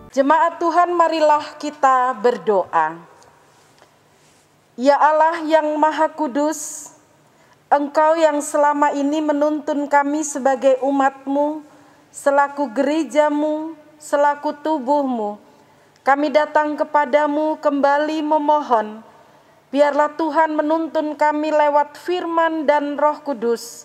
Jemaat Tuhan, marilah kita berdoa. Ya Allah yang Maha Kudus, Engkau yang selama ini menuntun kami sebagai umat-Mu, selaku gereja-Mu, selaku tubuh-Mu. Kami datang kepadamu kembali memohon, biarlah Tuhan menuntun kami lewat firman dan Roh Kudus,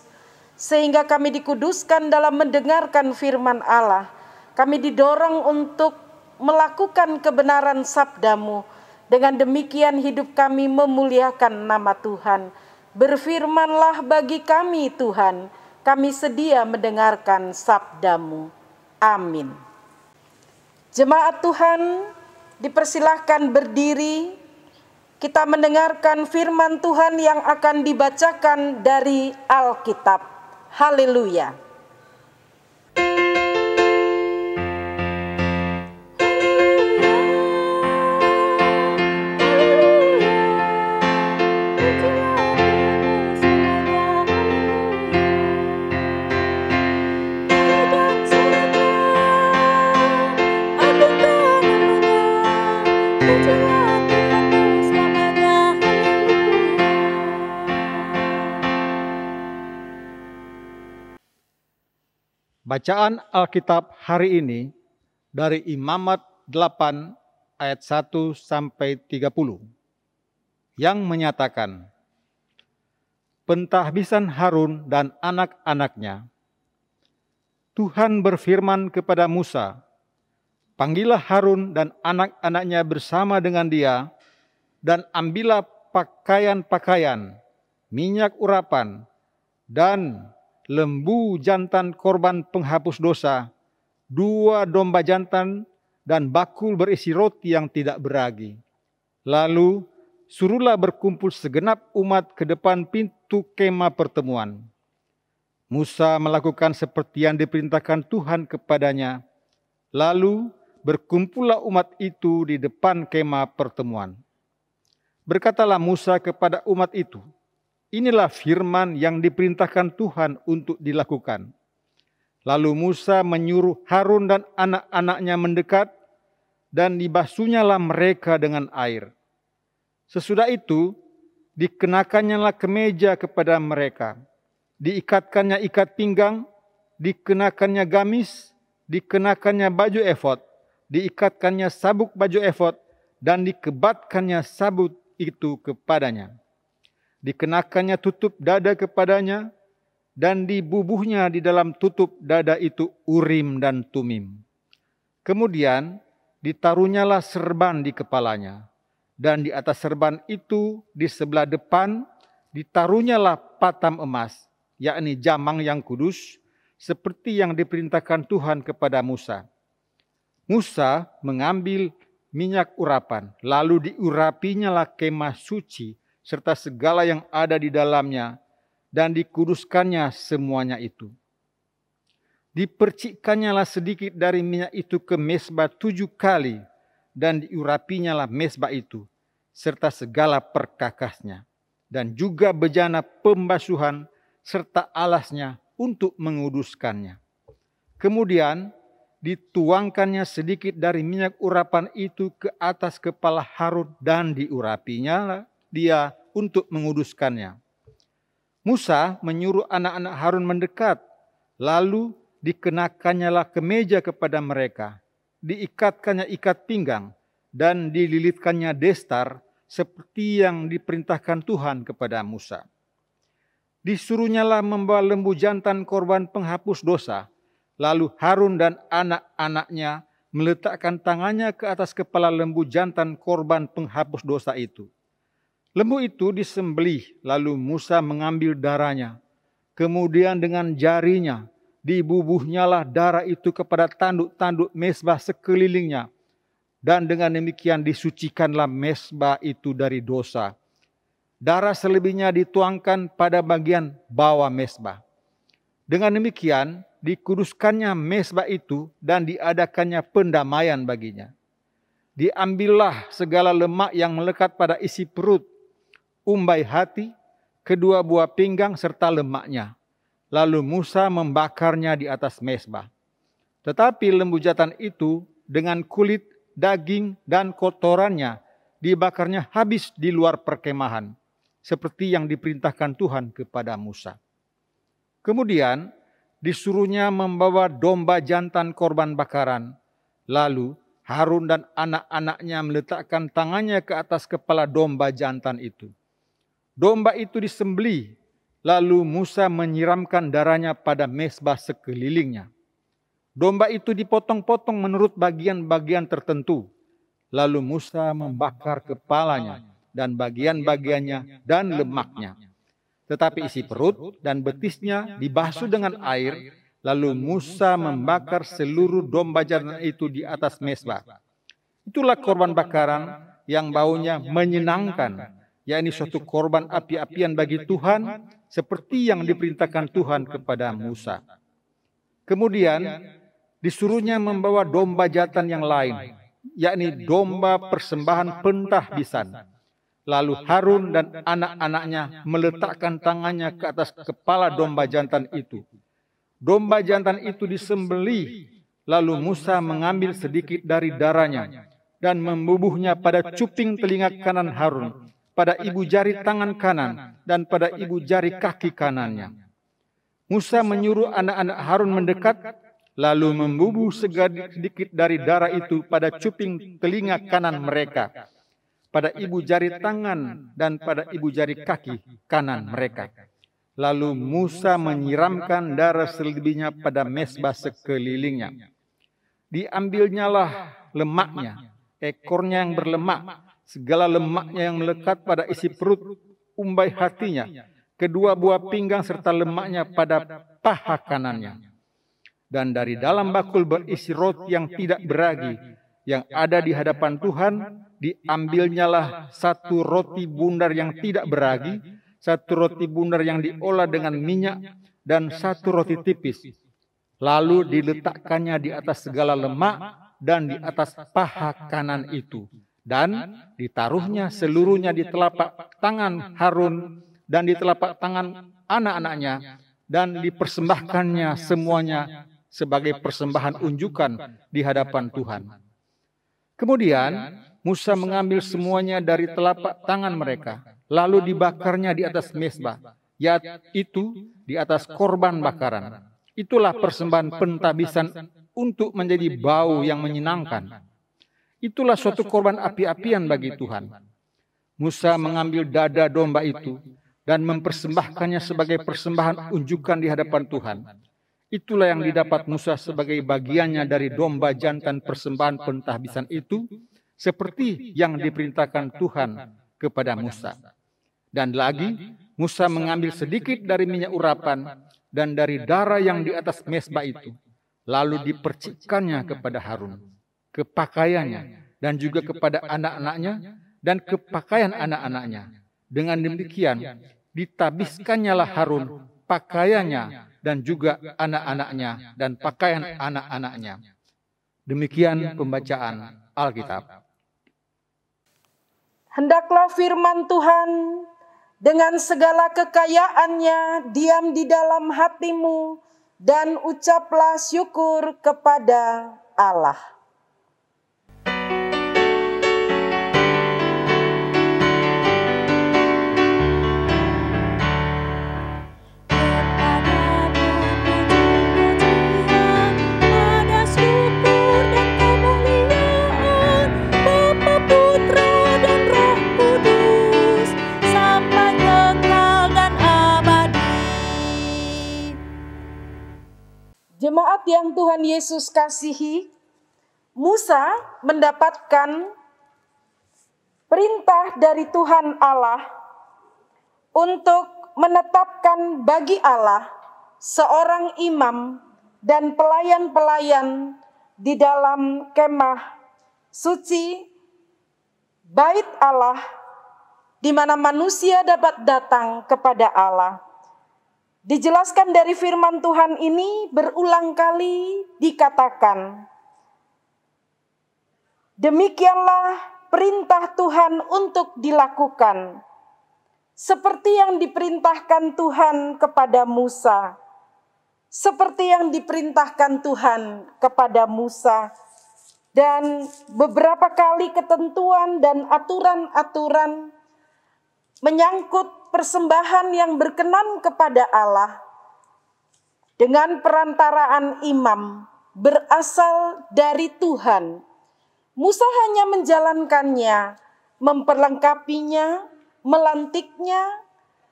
sehingga kami dikuduskan dalam mendengarkan firman Allah. Kami didorong untuk melakukan kebenaran sabda-Mu. Dengan demikian hidup kami memuliakan nama Tuhan. Berfirmanlah bagi kami Tuhan, kami sedia mendengarkan sabda-Mu. Amin. Jemaat Tuhan, dipersilahkan berdiri. Kita mendengarkan firman Tuhan yang akan dibacakan dari Alkitab. Haleluya. Bacaan Alkitab hari ini dari Imamat 8 ayat 1 sampai 30 yang menyatakan, pentahbisan Harun dan anak-anaknya. Tuhan berfirman kepada Musa, panggillah Harun dan anak-anaknya bersama dengan dia, dan ambillah pakaian-pakaian, minyak urapan, dan lembu jantan korban penghapus dosa, 2 domba jantan, dan bakul berisi roti yang tidak beragi. Lalu suruhlah berkumpul segenap umat ke depan pintu kemah pertemuan. Musa melakukan seperti yang diperintahkan Tuhan kepadanya. Lalu berkumpullah umat itu di depan kemah pertemuan. Berkatalah Musa kepada umat itu, inilah firman yang diperintahkan Tuhan untuk dilakukan. Lalu Musa menyuruh Harun dan anak-anaknya mendekat, dan dibasuhnyalah mereka dengan air. Sesudah itu, dikenakannya kemeja kepada mereka, diikatkannya ikat pinggang, dikenakannya gamis, dikenakannya baju efod, diikatkannya sabuk baju efod, dan dikebatkannya sabuk itu kepadanya. Dikenakannya tutup dada kepadanya, dan dibubuhnya di dalam tutup dada itu Urim dan Tumim. Kemudian ditaruhnyalah serban di kepalanya, dan di atas serban itu di sebelah depan ditaruhnyalah patam emas, yakni jamang yang kudus, seperti yang diperintahkan Tuhan kepada Musa. Musa mengambil minyak urapan, lalu diurapinyalah kemah suci, serta segala yang ada di dalamnya, dan dikuduskannya semuanya itu. Dipercikannyalah sedikit dari minyak itu ke mezbah 7 kali, dan diurapinyalah mezbah itu, serta segala perkakasnya, dan juga bejana pembasuhan, serta alasnya untuk menguduskannya. Kemudian dituangkannya sedikit dari minyak urapan itu ke atas kepala Harun, dan diurapinya dia untuk menguduskannya. Musa menyuruh anak-anak Harun mendekat, lalu dikenakannya kemeja kepada mereka, diikatkannya ikat pinggang, dan dililitkannya destar, seperti yang diperintahkan Tuhan kepada Musa. Disuruhnyalah membawa lembu jantan korban penghapus dosa, lalu Harun dan anak-anaknya meletakkan tangannya ke atas kepala lembu jantan korban penghapus dosa itu. Lembu itu disembelih, lalu Musa mengambil darahnya. Kemudian dengan jarinya dibubuhnyalah darah itu kepada tanduk-tanduk mezbah sekelilingnya. Dan dengan demikian disucikanlah mezbah itu dari dosa. Darah selebihnya dituangkan pada bagian bawah mezbah. Dengan demikian dikuduskannya mezbah itu dan diadakannya pendamaian baginya. Diambillah segala lemak yang melekat pada isi perut, umbai hati, kedua buah pinggang serta lemaknya. Lalu Musa membakarnya di atas mezbah. Tetapi lembu jantan itu dengan kulit, daging, dan kotorannya dibakarnya habis di luar perkemahan, seperti yang diperintahkan Tuhan kepada Musa. Kemudian disuruhnya membawa domba jantan korban bakaran. Lalu Harun dan anak-anaknya meletakkan tangannya ke atas kepala domba jantan itu. Domba itu disembelih, lalu Musa menyiramkan darahnya pada mezbah sekelilingnya. Domba itu dipotong-potong menurut bagian-bagian tertentu. Lalu Musa membakar kepalanya dan bagian-bagiannya dan lemaknya. Tetapi isi perut dan betisnya dibasuh dengan air. Lalu Musa membakar seluruh domba jantan itu di atas mezbah. Itulah korban bakaran yang baunya menyenangkan, yakni suatu korban api-apian bagi Tuhan, seperti yang diperintahkan Tuhan kepada Musa. Kemudian disuruhnya membawa domba jantan yang lain, yakni domba persembahan pentahbisan. Lalu Harun dan anak-anaknya meletakkan tangannya ke atas kepala domba jantan itu. Domba jantan itu disembelih, lalu Musa mengambil sedikit dari darahnya dan membubuhnya pada cuping telinga kanan Harun, pada ibu jari tangan kanan, dan pada ibu jari kaki kanannya. Musa menyuruh anak-anak Harun mendekat, lalu membubuh sedikit dari darah itu pada cuping telinga kanan mereka, pada ibu jari tangan, dan pada ibu jari kaki kanan mereka. Lalu Musa menyiramkan darah selebihnya pada mezbah sekelilingnya. Diambilnyalah lemaknya, ekornya yang berlemak, segala lemaknya yang melekat pada isi perut, umbai hatinya, kedua buah pinggang serta lemaknya pada paha kanannya. Dan dari dalam bakul berisi roti yang tidak beragi, yang ada di hadapan Tuhan, diambilnyalah satu roti bundar yang tidak beragi, satu roti bundar yang diolah dengan minyak, dan satu roti tipis. Lalu diletakkannya di atas segala lemak dan di atas paha kanan itu. Dan ditaruhnya seluruhnya di telapak tangan Harun dan di telapak tangan anak-anaknya. Dan dipersembahkannya semuanya sebagai persembahan unjukan di hadapan Tuhan. Kemudian Musa mengambil semuanya dari telapak tangan mereka, lalu dibakarnya di atas mezbah, yaitu di atas korban bakaran. Itulah persembahan pentahbisan untuk menjadi bau yang menyenangkan. Itulah suatu korban api-apian bagi Tuhan. Musa mengambil dada domba itu dan mempersembahkannya sebagai persembahan unjukan di hadapan Tuhan. Itulah yang didapat Musa sebagai bagiannya dari domba jantan persembahan pentahbisan itu, seperti yang diperintahkan Tuhan kepada Musa. Dan lagi, Musa mengambil sedikit dari minyak urapan dan dari darah yang di atas mezbah itu, lalu dipercikkannya kepada Harun, ke pakaiannya, dan juga kepada anak-anaknya, dan ke pakaian anak-anaknya. Dengan demikian, ditabiskannya Harun pakaiannya, dan juga anak-anaknya, dan pakaian anak-anaknya. Demikian pembacaan Alkitab. Hendaklah firman Tuhan dengan segala kekayaannya diam di dalam hatimu, dan ucaplah syukur kepada Allah. Jemaat yang Tuhan Yesus kasihi, Musa mendapatkan perintah dari Tuhan Allah untuk menetapkan bagi Allah seorang imam dan pelayan-pelayan di dalam kemah suci bait Allah, di mana manusia dapat datang kepada Allah. Dijelaskan dari firman Tuhan ini berulang kali dikatakan, demikianlah perintah Tuhan untuk dilakukan, seperti yang diperintahkan Tuhan kepada Musa, seperti yang diperintahkan Tuhan kepada Musa. dan beberapa kali ketentuan dan aturan-aturan menyangkut persembahan yang berkenan kepada Allah dengan perantaraan imam berasal dari Tuhan. Musa hanya menjalankannya, memperlengkapinya, melantiknya,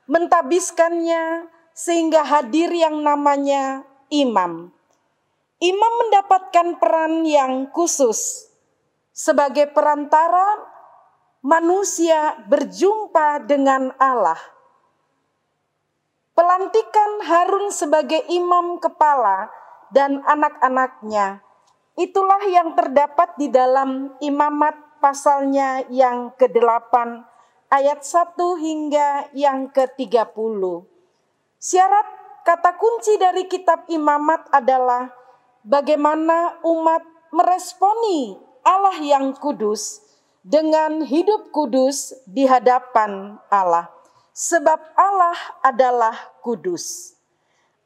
mentabiskannya, sehingga hadir yang namanya imam. Imam mendapatkan peran yang khusus sebagai perantara manusia berjumpa dengan Allah. Pelantikan Harun sebagai imam kepala dan anak-anaknya, itulah yang terdapat di dalam Imamat pasalnya yang ke-8 ayat 1 hingga yang ke-30. Syarat kata kunci dari kitab Imamat adalah bagaimana umat meresponi Allah yang kudus dengan hidup kudus di hadapan Allah. Sebab Allah adalah kudus.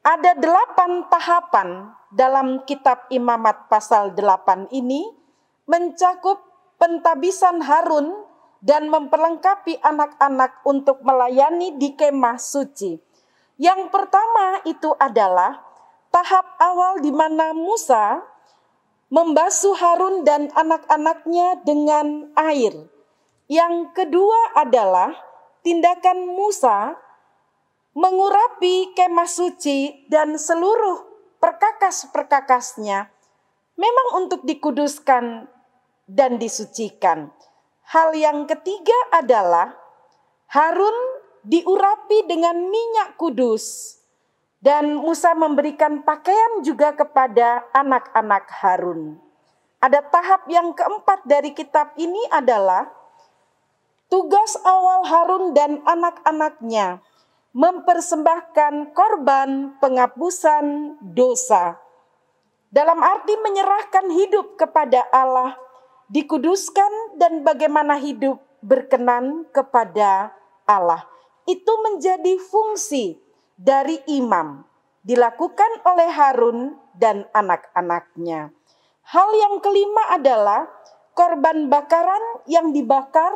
Ada 8 tahapan dalam kitab Imamat pasal 8 ini mencakup pentabisan Harun dan memperlengkapi anak-anak untuk melayani di kemah suci. Yang pertama itu adalah tahap awal di mana Musa membasuh Harun dan anak-anaknya dengan air. Yang kedua adalah tindakan Musa mengurapi kemah suci dan seluruh perkakas-perkakasnya memang untuk dikuduskan dan disucikan. Hal yang ketiga adalah Harun diurapi dengan minyak kudus dan Musa memberikan pakaian juga kepada anak-anak Harun. Ada tahap yang keempat dari kitab ini adalah tugas awal Harun dan anak-anaknya mempersembahkan korban penghapusan dosa. Dalam arti menyerahkan hidup kepada Allah, dikuduskan dan bagaimana hidup berkenan kepada Allah. Itu menjadi fungsi dari imam, dilakukan oleh Harun dan anak-anaknya. Hal yang kelima adalah korban bakaran yang dibakar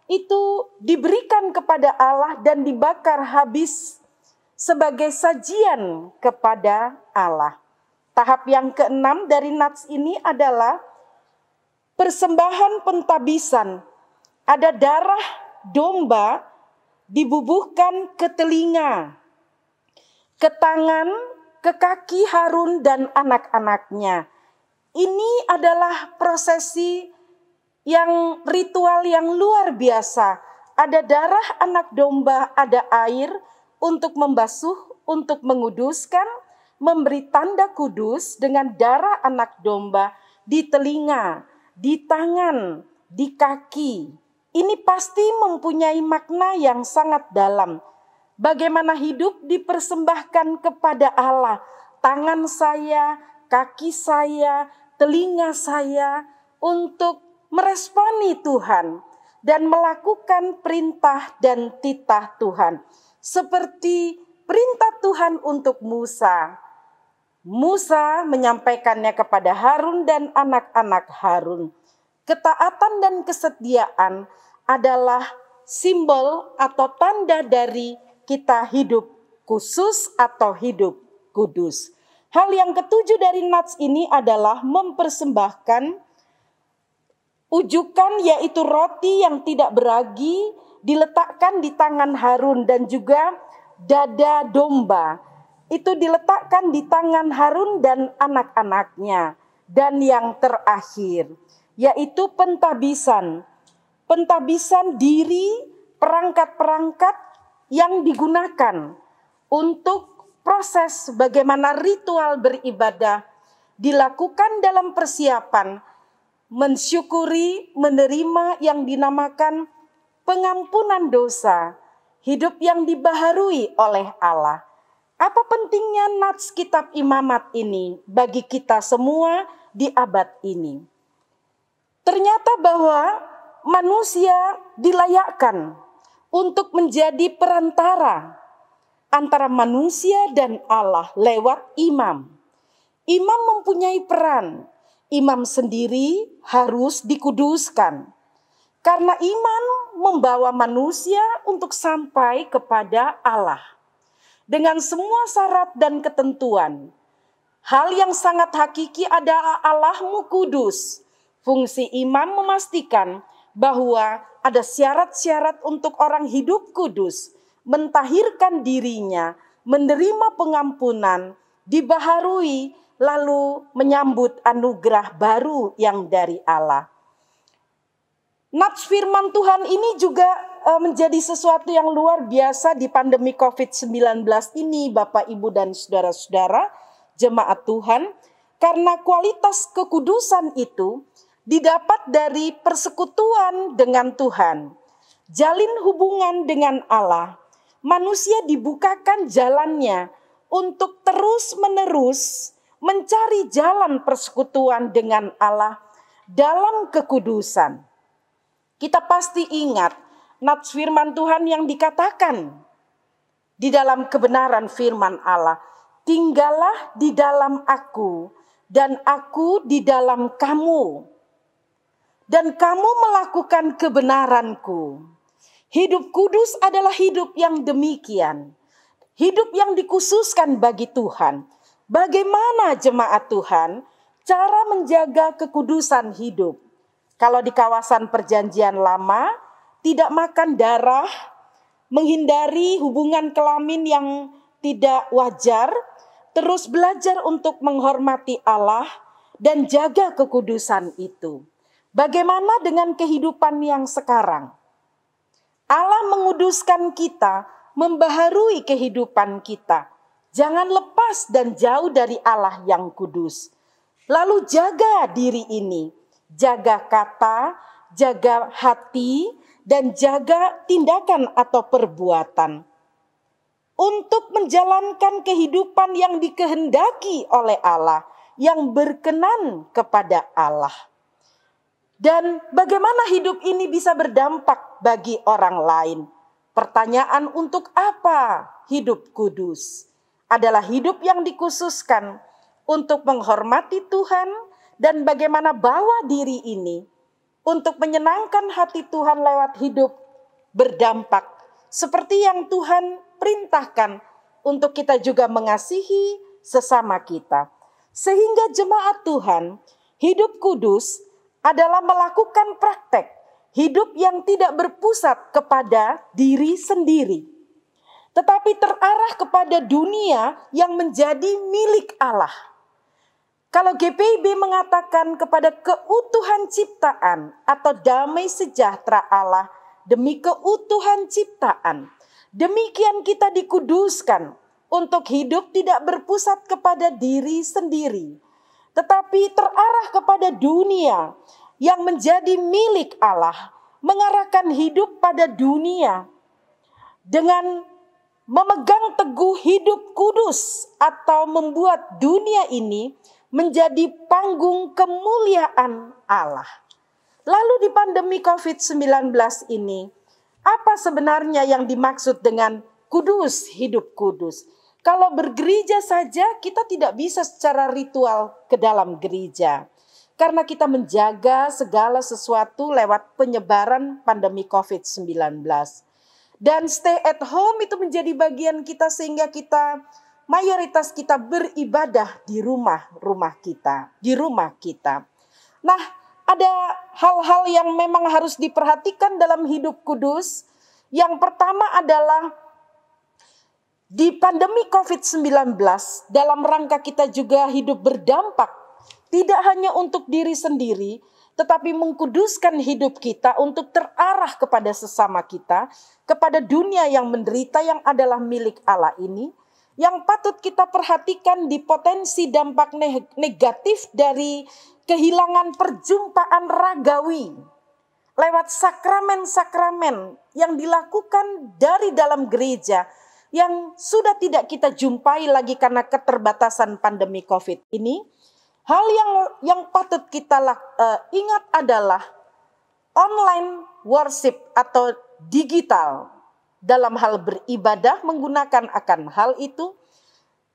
itu diberikan kepada Allah dan dibakar habis sebagai sajian kepada Allah. Tahap yang keenam dari nats ini adalah persembahan pentabisan. Ada darah domba dibubuhkan ke telinga, ke tangan, ke kaki Harun dan anak-anaknya. Ini adalah prosesi yang ritual yang luar biasa. Ada darah anak domba, ada air untuk membasuh, untuk menguduskan, memberi tanda kudus dengan darah anak domba di telinga, di tangan, di kaki. Ini pasti mempunyai makna yang sangat dalam. Bagaimana hidup dipersembahkan kepada Allah. Tangan saya, kaki saya, telinga saya untuk meresponi Tuhan dan melakukan perintah dan titah Tuhan. Seperti perintah Tuhan untuk Musa. Musa menyampaikannya kepada Harun dan anak-anak Harun. Ketaatan dan kesetiaan adalah simbol atau tanda dari kita hidup khusus atau hidup kudus. Hal yang ketujuh dari nats ini adalah mempersembahkan ujukan, yaitu roti yang tidak beragi diletakkan di tangan Harun dan juga dada domba. Itu diletakkan di tangan Harun dan anak-anaknya. Dan yang terakhir yaitu pentabisan. Pentabisan diri perangkat-perangkat yang digunakan untuk proses bagaimana ritual beribadah dilakukan dalam persiapan mensyukuri, menerima yang dinamakan pengampunan dosa, hidup yang dibaharui oleh Allah. Apa pentingnya nats kitab Imamat ini bagi kita semua di abad ini? Ternyata bahwa manusia dilayakkan untuk menjadi perantara antara manusia dan Allah lewat imam. Imam mempunyai peran. Imam sendiri harus dikuduskan, karena iman membawa manusia untuk sampai kepada Allah dengan semua syarat dan ketentuan. Hal yang sangat hakiki adalah Allahmu kudus. Fungsi imam memastikan bahwa ada syarat-syarat untuk orang hidup kudus, mentahirkan dirinya, menerima pengampunan, dibaharui, lalu menyambut anugerah baru yang dari Allah. Nats firman Tuhan ini juga menjadi sesuatu yang luar biasa di pandemi COVID-19 ini, Bapak, Ibu, dan saudara-saudara, jemaat Tuhan, karena kualitas kekudusan itu didapat dari persekutuan dengan Tuhan. Jalin hubungan dengan Allah, manusia dibukakan jalannya untuk terus-menerus mencari jalan persekutuan dengan Allah dalam kekudusan. Kita pasti ingat nats firman Tuhan yang dikatakan di dalam kebenaran firman Allah. Tinggallah di dalam aku dan aku di dalam kamu. Dan kamu melakukan kebenaranku. Hidup kudus adalah hidup yang demikian. Hidup yang dikhususkan bagi Tuhan. Bagaimana jemaat Tuhan cara menjaga kekudusan hidup? Kalau di kawasan perjanjian lama, tidak makan darah, menghindari hubungan kelamin yang tidak wajar, terus belajar untuk menghormati Allah dan jaga kekudusan itu. Bagaimana dengan kehidupan yang sekarang? Allah menguduskan kita, membaharui kehidupan kita. Jangan lepas dan jauh dari Allah yang kudus. Lalu jaga diri ini, jaga kata, jaga hati, dan jaga tindakan atau perbuatan. Untuk menjalankan kehidupan yang dikehendaki oleh Allah, yang berkenan kepada Allah. Dan bagaimana hidup ini bisa berdampak bagi orang lain? Pertanyaan untuk apa hidup kudus? Adalah hidup yang dikhususkan untuk menghormati Tuhan dan bagaimana bawa diri ini untuk menyenangkan hati Tuhan lewat hidup berdampak. Seperti yang Tuhan perintahkan untuk kita juga mengasihi sesama kita. Sehingga jemaat Tuhan, hidup kudus adalah melakukan praktek hidup yang tidak berpusat kepada diri sendiri, tetapi terarah kepada dunia yang menjadi milik Allah. Kalau GPIB mengatakan kepada keutuhan ciptaan atau damai sejahtera Allah demi keutuhan ciptaan, demikian kita dikuduskan untuk hidup tidak berpusat kepada diri sendiri, tetapi terarah kepada dunia yang menjadi milik Allah, mengarahkan hidup pada dunia dengan memegang teguh hidup kudus atau membuat dunia ini menjadi panggung kemuliaan Allah. Lalu di pandemi COVID-19 ini, apa sebenarnya yang dimaksud dengan kudus, hidup kudus? Kalau bergereja saja kita tidak bisa secara ritual ke dalam gereja. Karena kita menjaga segala sesuatu lewat penyebaran pandemi COVID-19. Dan stay at home itu menjadi bagian kita sehingga kita mayoritas kita beribadah di rumah kita. Nah, ada hal-hal yang memang harus diperhatikan dalam hidup kudus. Yang pertama adalah di pandemi COVID-19 dalam rangka kita juga hidup berdampak. Tidak hanya untuk diri sendiri, tetapi mengkuduskan hidup kita untuk terarah kepada sesama kita, kepada dunia yang menderita yang adalah milik Allah ini. Yang patut kita perhatikan di potensi dampak negatif dari kehilangan perjumpaan ragawi lewat sakramen-sakramen yang dilakukan dari dalam gereja yang sudah tidak kita jumpai lagi karena keterbatasan pandemi COVID ini. Hal yang patut kita ingat adalah online worship atau digital. Dalam hal beribadah menggunakan akan hal itu,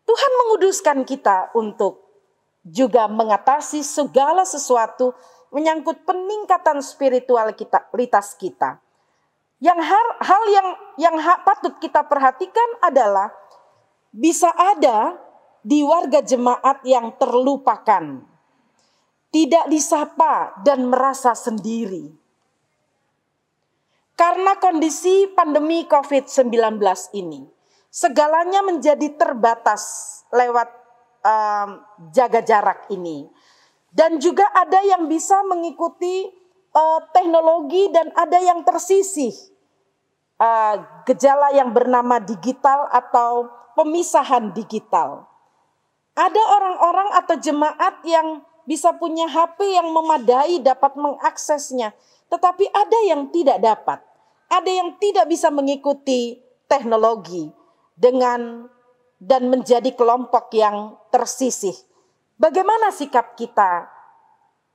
Tuhan menguduskan kita untuk juga mengatasi segala sesuatu menyangkut peningkatan spiritualitas kita. Hal yang patut kita perhatikan adalah bisa ada di warga jemaat yang terlupakan, tidak disapa dan merasa sendiri. Karena kondisi pandemi COVID-19 ini, segalanya menjadi terbatas lewat jaga jarak ini. Dan juga ada yang bisa mengikuti teknologi dan ada yang tersisih. Gejala yang bernama digital atau pemisahan digital. Ada orang-orang atau jemaat yang bisa punya HP yang memadai dapat mengaksesnya. Tetapi ada yang tidak dapat. Ada yang tidak bisa mengikuti teknologi dan menjadi kelompok yang tersisih. Bagaimana sikap kita?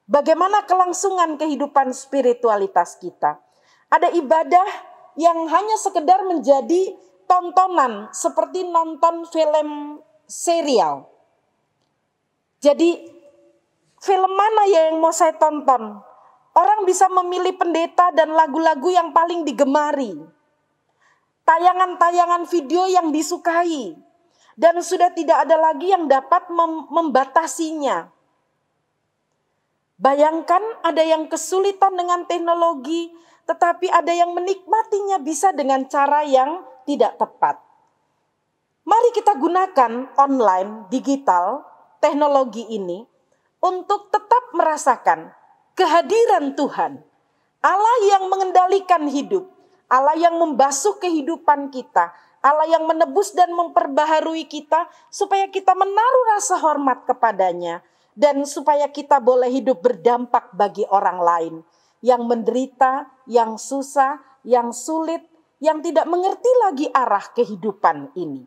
Bagaimana kelangsungan kehidupan spiritualitas kita? Ada ibadah yang hanya sekedar menjadi tontonan seperti nonton film serial. Jadi film mana yang mau saya tonton? Orang bisa memilih pendeta dan lagu-lagu yang paling digemari. Tayangan-tayangan video yang disukai. Dan sudah tidak ada lagi yang dapat membatasinya. Bayangkan ada yang kesulitan dengan teknologi, tetapi ada yang menikmatinya bisa dengan cara yang tidak tepat. Mari kita gunakan online, digital, teknologi ini untuk tetap merasakan kehadiran Tuhan. Allah yang mengendalikan hidup, Allah yang membasuh kehidupan kita, Allah yang menebus dan memperbaharui kita supaya kita menaruh rasa hormat kepadanya dan supaya kita boleh hidup berdampak bagi orang lain yang menderita, yang susah, yang sulit, yang tidak mengerti lagi arah kehidupan ini.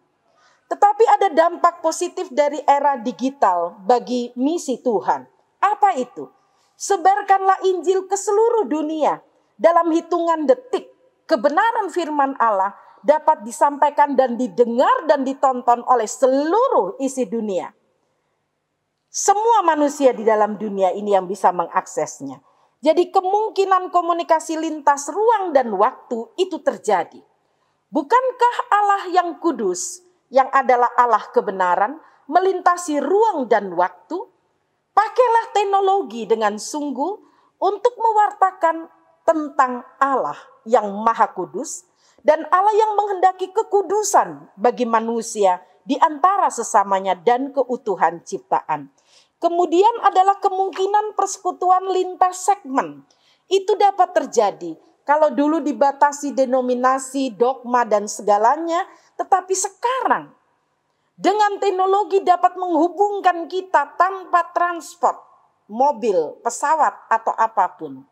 Tetapi ada dampak positif dari era digital bagi misi Tuhan. Apa itu? Sebarkanlah Injil ke seluruh dunia. Dalam hitungan detik, kebenaran firman Allah dapat disampaikan dan didengar dan ditonton oleh seluruh isi dunia. Semua manusia di dalam dunia ini yang bisa mengaksesnya. Jadi kemungkinan komunikasi lintas ruang dan waktu itu terjadi. Bukankah Allah yang kudus, yang adalah Allah kebenaran, melintasi ruang dan waktu? Pakailah teknologi dengan sungguh untuk mewartakan tentang Allah yang maha kudus dan Allah yang menghendaki kekudusan bagi manusia di antara sesamanya dan keutuhan ciptaan. Kemudian adalah kemungkinan persekutuan lintas segmen. Itu dapat terjadi kalau dulu dibatasi denominasi, dogma dan segalanya, tetapi sekarang dengan teknologi dapat menghubungkan kita tanpa transport, mobil, pesawat atau apapun.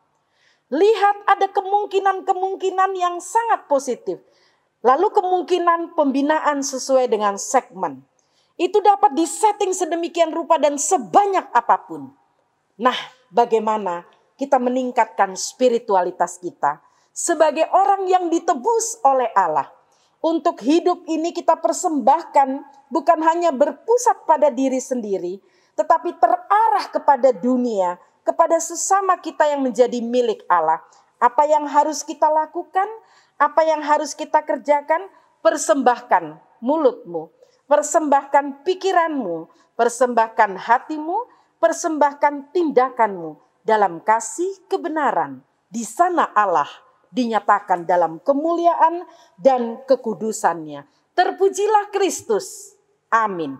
Lihat ada kemungkinan-kemungkinan yang sangat positif. Lalu kemungkinan pembinaan sesuai dengan segmen. Itu dapat disetting sedemikian rupa dan sebanyak apapun. Nah, bagaimana kita meningkatkan spiritualitas kita sebagai orang yang ditebus oleh Allah. Untuk hidup ini kita persembahkan bukan hanya berpusat pada diri sendiri, tetapi terarah kepada dunia, kepada sesama kita yang menjadi milik Allah. Apa yang harus kita lakukan? Apa yang harus kita kerjakan? Persembahkan mulutmu, persembahkan pikiranmu, persembahkan hatimu, persembahkan tindakanmu dalam kasih kebenaran. Di sana Allah dinyatakan dalam kemuliaan dan kekudusannya. Terpujilah Kristus. Amin.